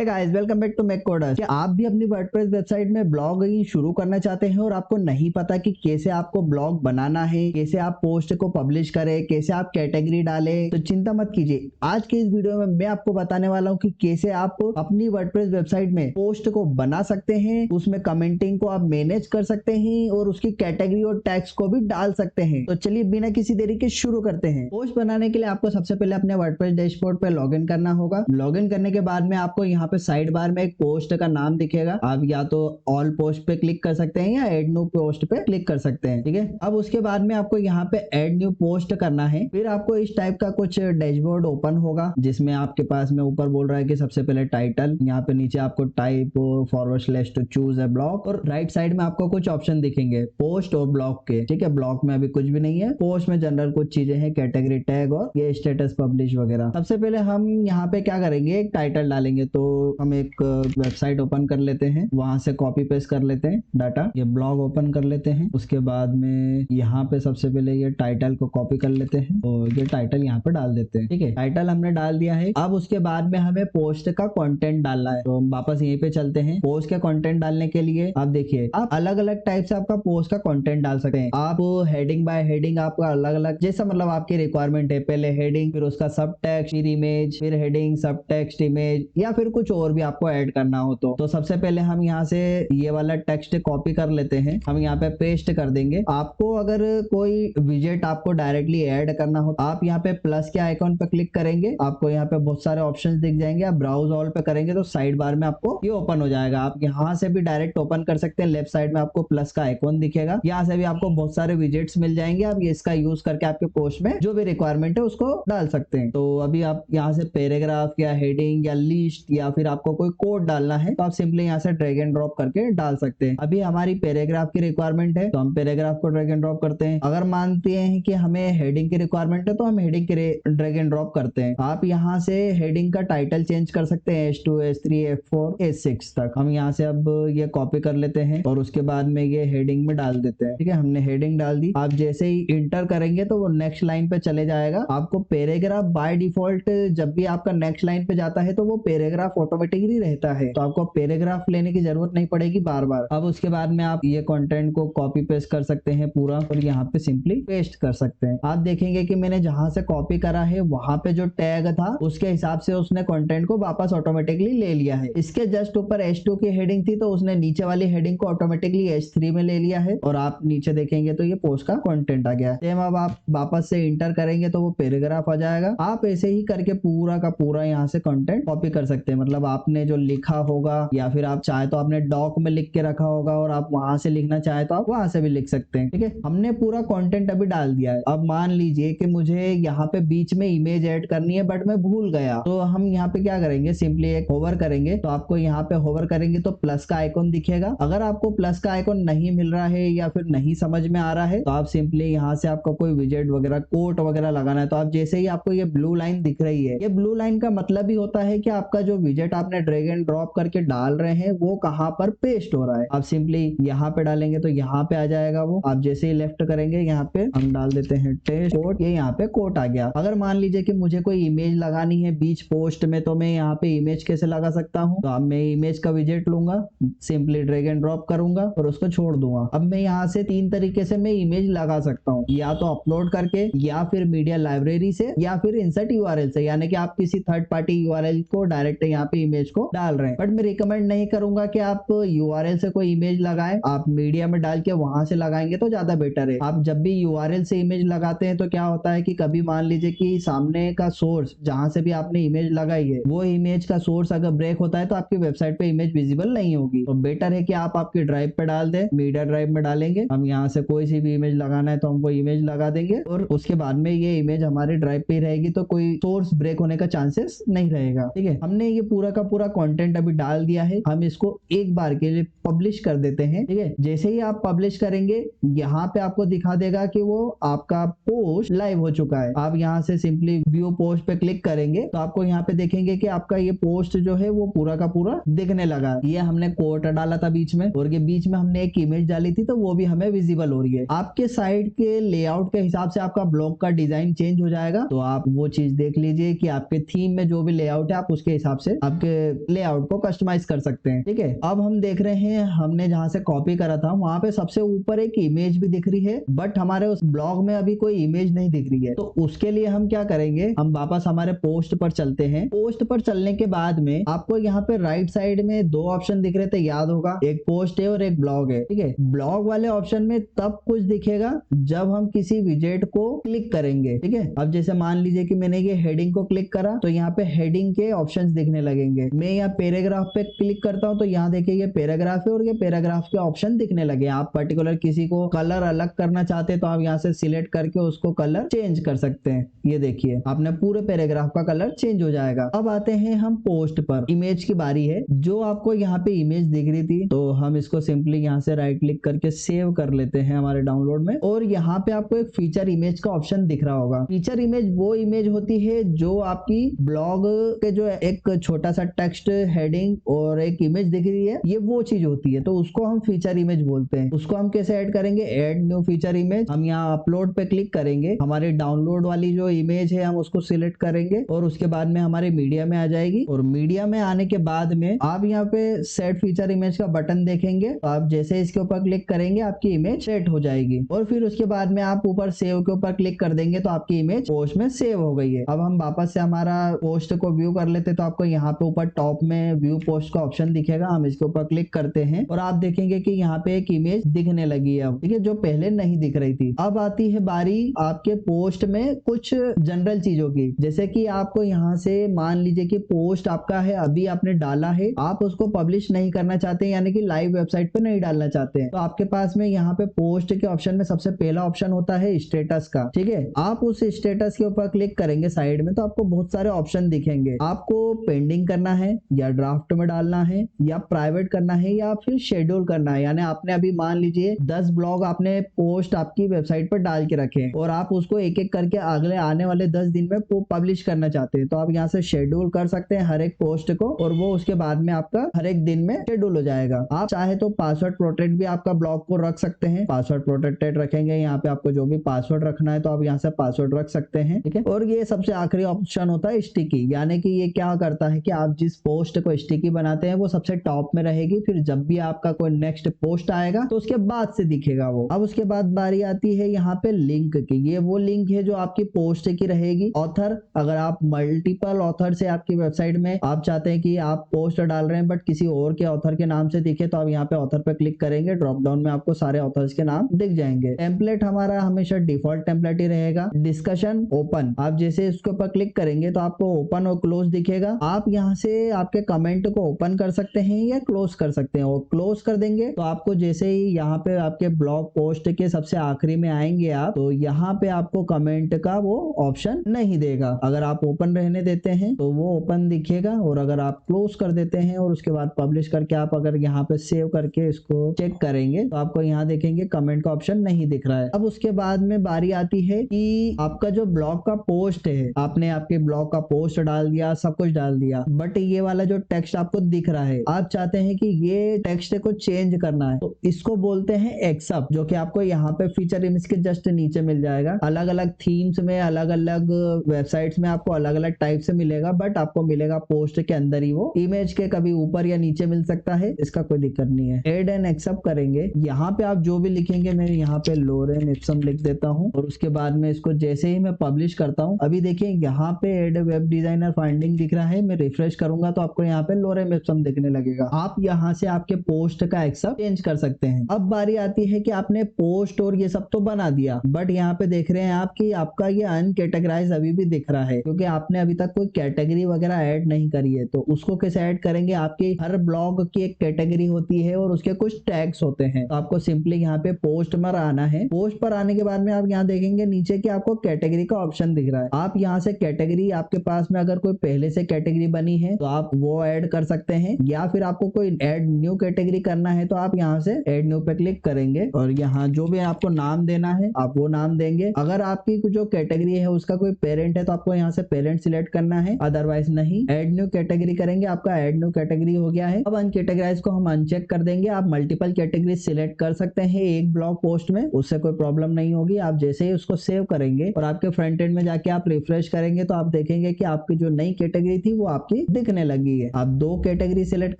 Hey guys, welcome back to Mac coders. क्या आप भी अपनी वर्डप्रेस वेबसाइट में ब्लॉगिंग शुरू करना चाहते हैं और आपको नहीं पता कि कैसे आपको ब्लॉग बनाना है, कैसे आप पोस्ट को पब्लिश करें, कैसे आप कैटेगरी डालें? तो चिंता मत कीजिए। आज के इस वीडियो में मैं आपको बताने वाला हूं कि कैसे आप अपनी वर्डप्रेस वेबसाइट में पोस्ट को बना सकते हैं, उसमें कमेंटिंग को आप मैनेज कर सकते हैं और उसकी कैटेगरी और टैग्स को भी डाल सकते हैं। तो चलिए बिना किसी देरी के शुरू करते हैं। पोस्ट बनाने के लिए आपको सबसे पहले अपने वर्डप्रेस डैशबोर्ड पे लॉगिन करना होगा। लॉगिन करने के बाद में आपको यहाँ पे साइड बार में एक पोस्ट का नाम दिखेगा। आप या तो ऑल पोस्ट पे क्लिक कर सकते हैं या ऐड न्यू पोस्ट पे क्लिक कर सकते हैं। ठीक है, अब उसके बाद में आपको यहाँ पे ऐड न्यू पोस्ट करना है। फिर आपको इस टाइप का कुछ डैशबोर्ड ओपन होगा जिसमें आपके पास में ऊपर बोल रहा है कि सबसे पहले टाइटल, यहाँ पे नीचे आपको type / to choose a blog और राइट साइड में आपको कुछ ऑप्शन दिखेंगे पोस्ट और ब्लॉग के। ठीक है, ब्लॉग में अभी कुछ भी नहीं है, पोस्ट में जनरल कुछ चीजें हैं, कैटेगरी टैग और ये स्टेटस पब्लिश वगैरह। सबसे पहले हम यहाँ पे क्या करेंगे, एक टाइटल डालेंगे। तो हम एक वेबसाइट ओपन कर लेते हैं, वहां से कॉपी पेस्ट कर लेते हैं डाटा, ये ब्लॉग ओपन कर लेते हैं। उसके बाद में यहाँ पे सबसे पहले ये टाइटल को कॉपी कर लेते हैं और ये टाइटल यहाँ पे डाल देते हैं। ठीक है, टाइटल हमने डाल दिया है। अब उसके बाद में हमें पोस्ट का कंटेंट डालना है। तो हम वापस यहीं पे चलते हैं। पोस्ट का कंटेंट डालने के लिए आप देखिए, आप अलग अलग टाइप से आपका पोस्ट का कंटेंट डाल सकते हैं। आप हेडिंग बाय हेडिंग आपका अलग अलग, जैसा मतलब आपकी रिक्वायरमेंट है। पहले हेडिंग, फिर उसका सब टेक्स्ट, फिर इमेज, फिर हेडिंग, सब टेक्स्ट, इमेज, या फिर कुछ और भी आपको ऐड करना हो तो सबसे पहले हम यहाँ से ये वाला टेक्स्ट कॉपी कर लेते हैं, हम यहाँ पे पेस्ट कर देंगे। आपको अगर कोई विजेट आपको डायरेक्टली ऐड करना हो, आप यहाँ पे प्लस के आइकॉन पे क्लिक करेंगे, आपको यहाँ पे बहुत सारे ऑप्शंस दिख जाएंगे। आप ब्राउज ऑल पे करेंगे तो साइड बार में आपको ये ओपन हो जाएगा। आप यहाँ से भी डायरेक्ट ओपन कर सकते हैं। लेफ्ट साइड में आपको प्लस का आइकॉन दिखेगा, यहाँ से भी आपको बहुत सारे विजेट्स मिल जाएंगे। आप ये इसका यूज करके आपके पोस्ट में जो भी रिक्वायरमेंट है उसको डाल सकते हैं। तो अभी आप यहाँ से पैराग्राफ या हेडिंग या लिस्ट या फिर आपको कोई कोड डालना है तो आप सिंपली यहाँ से ड्रैग एंड ड्रॉप करके डाल सकते हैं। अभी हमारी पैराग्राफ की रिक्वायरमेंट है तो हम पैराग्राफ को ड्रैग एंड ड्रॉप करते हैं। अगर मानते हैं कि हमें हेडिंग की रिक्वायरमेंट है तो हम हेडिंग के ड्रैग एंड ड्रॉप करते हैं। आप यहाँ से हेडिंग का टाइटल चेंज कर सकते हैं, H2, H3, F4, H6 तक। हम यहाँ से अब ये कॉपी कर लेते हैं और उसके बाद में ये हेडिंग में डाल देते हैं। ठीक है, हमने हेडिंग डाल दी। आप जैसे ही इंटर करेंगे तो वो नेक्स्ट लाइन पे चले जाएगा। आपको पैराग्राफ बाय डिफॉल्ट जब भी आपका नेक्स्ट लाइन पे जाता है तो वो पैराग्राफ ऑटोमेटिकली रहता है, तो आपको पैराग्राफ लेने की जरूरत नहीं पड़ेगी बार बार। अब उसके बाद में आप ये कंटेंट को कॉपी पेस्ट कर सकते हैं पूरा और यहाँ पे सिंपली पेस्ट कर सकते हैं। आप देखेंगे कि मैंने जहां से कॉपी करा है वहां पे जो टैग था उसके हिसाब से उसने कंटेंट को वापस ऑटोमेटिकली ले लिया है। इसके जस्ट ऊपर H2 की हेडिंग थी तो उसने नीचे वाली हेडिंग को ऑटोमेटिकली H3 में ले लिया है और आप नीचे देखेंगे तो ये पोस्ट का कंटेंट आ गया है। अब आप वापस से इंटर करेंगे तो वो पैराग्राफ आ जाएगा। आप ऐसे ही करके पूरा का पूरा यहाँ से कंटेंट कॉपी कर सकते हैं। मतलब आपने जो लिखा होगा या फिर आप चाहे तो आपने डॉक में लिख के रखा होगा और आप वहां से लिखना चाहे तो आप वहां से भी लिख सकते हैं। ठीक है, हमने पूरा कंटेंट अभी डाल दिया है। अब मान लीजिए कि मुझे यहाँ पे बीच में इमेज ऐड करनी है बट मैं भूल गया, तो हम यहाँ पे क्या करेंगे, सिंपली एक होवर करेंगे। तो आपको यहाँ पे होवर करेंगे तो प्लस का आइकॉन दिखेगा। अगर आपको प्लस का आइकॉन नहीं मिल रहा है या फिर नहीं समझ में आ रहा है तो आप सिंपली यहाँ से आपका कोई विजेट वगैरह, कोट वगैरह लगाना है तो आप जैसे ही आपको ये ब्लू लाइन दिख रही है, ये ब्लू लाइन का मतलब ही होता है कि आपका जो विजेट आपने ड्रैग एंड ड्रॉप करके डाल रहे हैं वो कहाँ पर पेस्ट हो रहा है। आप सिंपली यहाँ पे डालेंगे तो यहाँ पे आ जाएगा वो। आप जैसे ही लेफ्ट करेंगे यहाँ पे हम डाल देते हैं टेस्ट कोट, ये यहाँ पे कोट आ गया। अगर मान लीजिए कि मुझे कोई इमेज लगानी है बीच पोस्ट में तो मैं यहाँ पे इमेज कैसे लगा सकता हूँ, तो अब मैं इमेज का विजेट लूंगा, सिंपली ड्रैग एंड ड्रॉप करूंगा और उसको छोड़ दूंगा। अब मैं यहाँ से 3 तरीके से मैं इमेज लगा सकता हूँ, या तो अपलोड करके, या फिर मीडिया लाइब्रेरी से, या फिर इंसर्ट यूआरएल से, यानी कि आप किसी थर्ड पार्टी यूआरएल को डायरेक्ट यहाँ पे इमेज को डाल रहे हैं। बट मैं रिकमेंड नहीं करूंगा कि आप यूआरएल से कोई इमेज लगाएं। आप मीडिया में डाल के वहां से लगाएंगे तो ज्यादा बेटर है। आप जब भी यूआरएल से इमेज लगाते हैं तो क्या होता है कि कभी मान लीजिए कि सामने का सोर्स जहां से भी आपने इमेज लगाई है वो इमेज का सोर्स अगर ब्रेक होता है तो आपकी वेबसाइट पे इमेज विजिबल नहीं होगी। तो बेटर है कि आप आपकी ड्राइव पे डाल दें, मीडिया ड्राइव में डालेंगे। हम यहाँ से कोई सी भी इमेज लगाना है तो हम वो इमेज लगा देंगे और उसके बाद में ये इमेज हमारी ड्राइव पे रहेगी तो कोई सोर्स ब्रेक होने का चांसेस नहीं रहेगा। ठीक है, हमने ये पूरा का पूरा कंटेंट अभी डाल दिया है। हम इसको एक बार के लिए पब्लिश कर देते हैं। ठीक है, जैसे ही आप पब्लिश करेंगे यहाँ पे आपको दिखा देगा कि वो आपका पोस्ट लाइव हो चुका है। आप यहाँ से सिंपली व्यू पोस्ट पे क्लिक करेंगे तो आपको यहाँ पे देखेंगे कि आपका ये पोस्ट जो है वो पूरा का पूरा दिखने लगा। ये हमने कोट डाला था बीच में और ये बीच में हमने एक इमेज डाली थी तो वो भी हमें विजिबल हो रही है। आपके साइट के लेआउट के हिसाब से आपका ब्लॉग का डिजाइन चेंज हो जाएगा, तो आप वो चीज देख लीजिए कि आपके थीम में जो भी लेआउट है आप उसके हिसाब से आप आपके लेआउट को कस्टमाइज कर सकते हैं। ठीक है, अब हम देख रहे हैं हमने जहां से कॉपी करा था वहां पे सबसे ऊपर एक इमेज भी दिख रही है, बट हमारे उस ब्लॉग में अभी कोई इमेज नहीं दिख रही है। तो उसके लिए हम क्या करेंगे, हम वापस हमारे पोस्ट पर चलते हैं। पोस्ट पर चलने के बाद में आपको यहाँ पे राइट साइड में दो ऑप्शन दिख रहे थे, याद होगा, एक पोस्ट है और एक ब्लॉग है। ठीक है, ब्लॉग वाले ऑप्शन में तब कुछ दिखेगा जब हम किसी विजेट को क्लिक करेंगे। ठीक है, अब जैसे मान लीजिए कि मैंने ये हेडिंग को क्लिक करा तो यहाँ पे हेडिंग के ऑप्शंस दिखने लगेंगे। मैं यहाँ पैराग्राफ पे क्लिक करता हूँ तो यहाँ देखिए ये पैराग्राफ है और ये पैराग्राफ के ऑप्शन दिखने लगे। आप पर्टिकुलर किसी को कलर अलग करना चाहते हैं तो आप यहाँ से सिलेक्ट करके उसको कलर चेंज कर सकते हैं। ये देखिए आपने पूरे पैराग्राफ का कलर चेंज हो जाएगा। अब आते हैं हम पोस्ट पर, इमेज की बारी है। जो आपको यहाँ पे इमेज दिख रही थी तो हम इसको सिंपली यहाँ से राइट क्लिक करके सेव कर लेते हैं हमारे डाउनलोड में, और यहाँ पे आपको एक फीचर इमेज का ऑप्शन दिख रहा होगा। फीचर इमेज वो इमेज होती है जो आपकी ब्लॉग के जो एक छोटा सा टेक्स्ट, हेडिंग और एक इमेज दिख रही है, ये वो चीज होती है, तो उसको हम फीचर इमेज बोलते हैं। उसको हम कैसे ऐड करेंगे, ऐड न्यू फीचर इमेज। हम यहाँ अपलोड पे क्लिक करेंगे, हमारे डाउनलोड वाली जो इमेज है हम उसको सिलेक्ट करेंगे और उसके बाद में हमारे मीडिया में आ जाएगी। और मीडिया में आने के बाद में आप यहाँ पे सेट फीचर इमेज का बटन देखेंगे, तो आप जैसे इसके ऊपर क्लिक करेंगे आपकी इमेज सेट हो जाएगी। और फिर उसके बाद में आप ऊपर सेव के ऊपर क्लिक कर देंगे तो आपकी इमेज पोस्ट में सेव हो गई है। अब हम वापस से हमारा पोस्ट को व्यू कर लेते, तो आपको यहाँ पे ऊपर टॉप में व्यू पोस्ट का ऑप्शन दिखेगा। हम इसके ऊपर क्लिक करते हैं और आप देखेंगे कि यहाँ पे एक इमेज दिखने लगी है अब, ठीक है, जो पहले नहीं दिख रही थी। अब आती है बारी आपके पोस्ट में कुछ जनरल चीजों की, जैसे कि आपको यहाँ से मान लीजिए कि पोस्ट आपका है, अभी आपने डाला है, आप उसको पब्लिश नहीं करना चाहते, यानी कि लाइव वेबसाइट पे नहीं डालना चाहते हैं, तो आपके पास में यहाँ पे पोस्ट के ऑप्शन में सबसे पहला ऑप्शन होता है स्टेटस का। ठीक है, आप उस स्टेटस के ऊपर क्लिक करेंगे साइड में तो आपको बहुत सारे ऑप्शन दिखेंगे। आपको पेंडिंग करना है या ड्राफ्ट में डालना है या प्राइवेट करना है या फिर शेड्यूल करना है। यानी आपने अभी मान लीजिए 10 ब्लॉग आपने पोस्ट आपकी वेबसाइट पर डाल के रखे और आप उसको एक एक करके अगले आने वाले 10 दिन में पब्लिश करना चाहते हैं, तो आप यहाँ से शेड्यूल कर सकते हैं हर एक पोस्ट को, और वो उसके बाद में आपका हर एक दिन में शेड्यूल हो जाएगा। आप चाहे तो पासवर्ड प्रोटेक्ट भी आपका ब्लॉग को रख सकते हैं, पासवर्ड प्रोटेक्टेड रखेंगे। यहाँ पे आपको जो भी पासवर्ड रखना है तो आप यहाँ से पासवर्ड रख सकते हैं। ठीक है, और ये सबसे आखिरी ऑप्शन होता है स्टिकी, यानी कि ये क्या करता है कि आप जिस पोस्ट को स्टिकी बनाते हैं वो सबसे टॉप में रहेगी, फिर जब भी आपका कोई नेक्स्ट पोस्ट आएगा तो उसके बाद से दिखेगा वो। अब उसके बाद बारी आती है यहाँ पे लिंक की। ये वो लिंक है जो आपकी पोस्ट की रहेगी। ऑथर, अगर आप मल्टीपल ऑथर से आपकी वेबसाइट में आप चाहते हैं कि आप पोस्ट डाल रहे हैं बट किसी और के ऑथर के नाम से दिखे, तो आप यहाँ पे ऑथर पे क्लिक करेंगे, ड्रॉप डाउन में आपको सारे ऑथर्स के नाम दिख जाएंगे। टेम्पलेट हमारा हमेशा डिफॉल्ट टेम्पलेट ही रहेगा। डिस्कशन ओपन, आप जैसे इसके ऊपर क्लिक करेंगे तो आपको ओपन और क्लोज दिखेगा। आप यहाँ से आपके कमेंट को ओपन कर सकते हैं या क्लोज कर सकते हैं, और क्लोज कर देंगे तो आपको जैसे ही यहाँ पे आपके ब्लॉग पोस्ट के सबसे आखिरी में आएंगे आप, तो यहाँ पे आपको कमेंट का वो ऑप्शन नहीं देगा। अगर आप ओपन रहने देते हैं तो वो ओपन दिखेगा, और अगर आप क्लोज कर देते हैं और उसके बाद पब्लिश करके आप अगर यहाँ पे सेव करके इसको चेक करेंगे तो आपको यहाँ देखेंगे कमेंट का ऑप्शन नहीं दिख रहा है। अब उसके बाद में बारी आती है कि आपका जो ब्लॉग का पोस्ट है, आपने आपके ब्लॉग का पोस्ट डाल दिया, सब कुछ डाल दिया, बट ये वाला जो टेक्स्ट आपको दिख रहा है, आप चाहते हैं कि ये टेक्स्ट को चेंज करना है, तो इसको बोलते हैं एक्सेप्ट, जो कि आपको यहाँ पे फीचर इमेज के जस्ट नीचे मिल जाएगा। अलग अलग थीम्स में, अलग अलग वेबसाइट्स में आपको अलग अलग टाइप से मिलेगा, बट आपको मिलेगा पोस्ट के अंदर ही वो। इमेज के कभी ऊपर या नीचे मिल सकता है, इसका कोई दिक्कत नहीं है। एड एंड एक्सेप्ट करेंगे, यहाँ पे आप जो भी लिखेंगे, मैं यहाँ पे लोरेन इप्सम लिख देता हूँ, और उसके बाद में इसको जैसे ही मैं पब्लिश करता हूँ, अभी देखिए यहाँ पे एड वेब डिजाइनर फाइंडिंग दिख रहा है, मैं रिफ्रेश करूंगा तो आपको यहाँ पे लोरेन इप्सम दिखने लगेगा। आप यहाँ से आपके पोस्ट का एक्सेप्ट चेंज कर सकते हैं। अब बारी आती है कि आपने पोस्ट और ये सब तो बना दिया, बट यहाँ पे देख रहे हैं आप कि आपका ये अनकैटेगराइज अभी भी दिख रहा है, क्योंकि आपने अभी तक कोई कैटेगरी वगैरह ऐड नहीं करी है। तो उसको कैसे ऐड करेंगे, आपकी हर ब्लॉग की एक कैटेगरी होती है और उसके कुछ टैग्स होते हैं। तो आपको सिंपली यहाँ पे पोस्ट पर आना है। पोस्ट पर आने के बाद में आप यहाँ देखेंगे नीचे कि आपको कैटेगरी का ऑप्शन दिख रहा है। आप यहाँ से कैटेगरी, आपके पास में अगर कोई पहले से कैटेगरी बनी है तो आप वो ऐड कर सकते हैं, या फिर आपको कोई ऐड न्यू कैटेगरी करना है तो आप यहाँ से ऐड न्यू पे क्लिक करेंगे और यहाँ जो भी आपको नाम देना है आप वो नाम देंगे। अगर आपकी जो कैटेगरी है उसका कोई पेरेंट है तो आपको यहाँ से पेरेंट सिलेक्ट करना है, अदरवाइज नहीं। ऐड न्यू कैटेगरी करेंगे, आपका ऐड न्यू कैटेगरी हो गया है। अब अनकैटेगराइज को हम अनचेक कर देंगे। आप मल्टीपल कैटेगरी सिलेक्ट कर सकते हैं एक ब्लॉग पोस्ट में, उससे कोई प्रॉब्लम नहीं होगी। आप जैसे ही उसको सेव करेंगे और आपके फ्रंट एंड में जाके आप रिफ्रेश करेंगे तो आप देखेंगे कि आपकी जो नई कैटेगरी थी वो आपकी आपकी दिखने लगी है। आप 2 कैटेगरी सिलेक्ट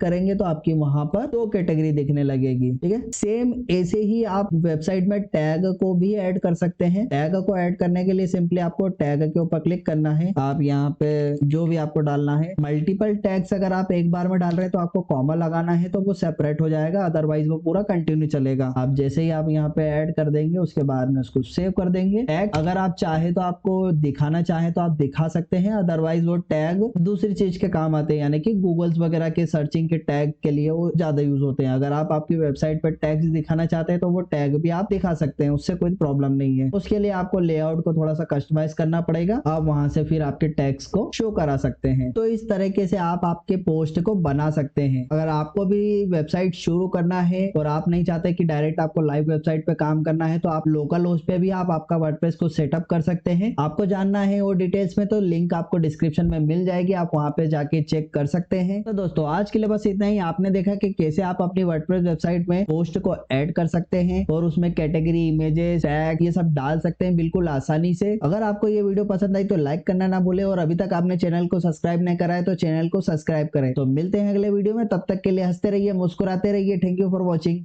करेंगे तो आपकी वहां पर 2 कैटेगरी दिखने लगेगी। ठीक है, सेम ऐसे ही आप वेबसाइट में टैग को भी ऐड कर सकते हैं। टैग को ऐड करने के लिए सिंपली आपको टैग के ऊपर क्लिक करना है। आप यहाँ पे जो भी आपको डालना है, मल्टीपल टैग्स अगर आप एक बार में डाल रहे हैं तो आपको कॉमा लगाना है, तो वो सेपरेट हो जाएगा, अदरवाइज वो पूरा कंटिन्यू चलेगा। आप जैसे ही आप यहाँ पे ऐड कर देंगे उसके बाद में उसको सेव कर देंगे। टैग अगर आप चाहे तो आपको दिखाना चाहे तो आप दिखा सकते हैं, अदरवाइज वो टैग दूसरी चीज के काम आते हैं, यानी कि गूगल्स वगैरह के सर्चिंग के टैग के लिए वो ज्यादा यूज होते हैं। अगर आप आपकी वेबसाइट पर टैग्स दिखाना चाहते हैं तो वो टैग भी आप दिखा सकते हैं, उससे कोई प्रॉब्लम नहीं है। उसके लिए आपको लेआउट को थोड़ा सा कस्टमाइज करना पड़ेगा, आप वहां से फिर आपके टैग्स को शो करा सकते हैं। तो इस तरीके से आप आपके पोस्ट को बना सकते हैं। अगर आपको भी वेबसाइट शुरू करना है और आप नहीं चाहते कि डायरेक्ट आपको लाइव वेबसाइट पे काम करना है, तो आप लोकल होस्ट पे भी आप आपका वर्डप्रेस को सेटअप कर सकते हैं। आपको जानना है वो डिटेल्स में तो लिंक आपको डिस्क्रिप्शन में मिल जाएगी, आप वहां पे जाके चेक कर सकते हैं। तो दोस्तों आज के लिए बस इतना ही। आपने देखा कि कैसे आप अपनी वर्डप्रेस वेबसाइट में पोस्ट को ऐड कर सकते हैं और उसमें कैटेगरी, इमेजेस, टैग ये सब डाल सकते हैं बिल्कुल आसानी से। अगर आपको ये वीडियो पसंद आई तो लाइक करना ना भूले, और अभी तक आपने चैनल को सब्सक्राइब नहीं करा है तो चैनल को सब्सक्राइब करें। तो मिलते हैं अगले वीडियो में, तब तक के लिए हंसते रहिए, मुस्कुराते रहिए। Thank you for watching.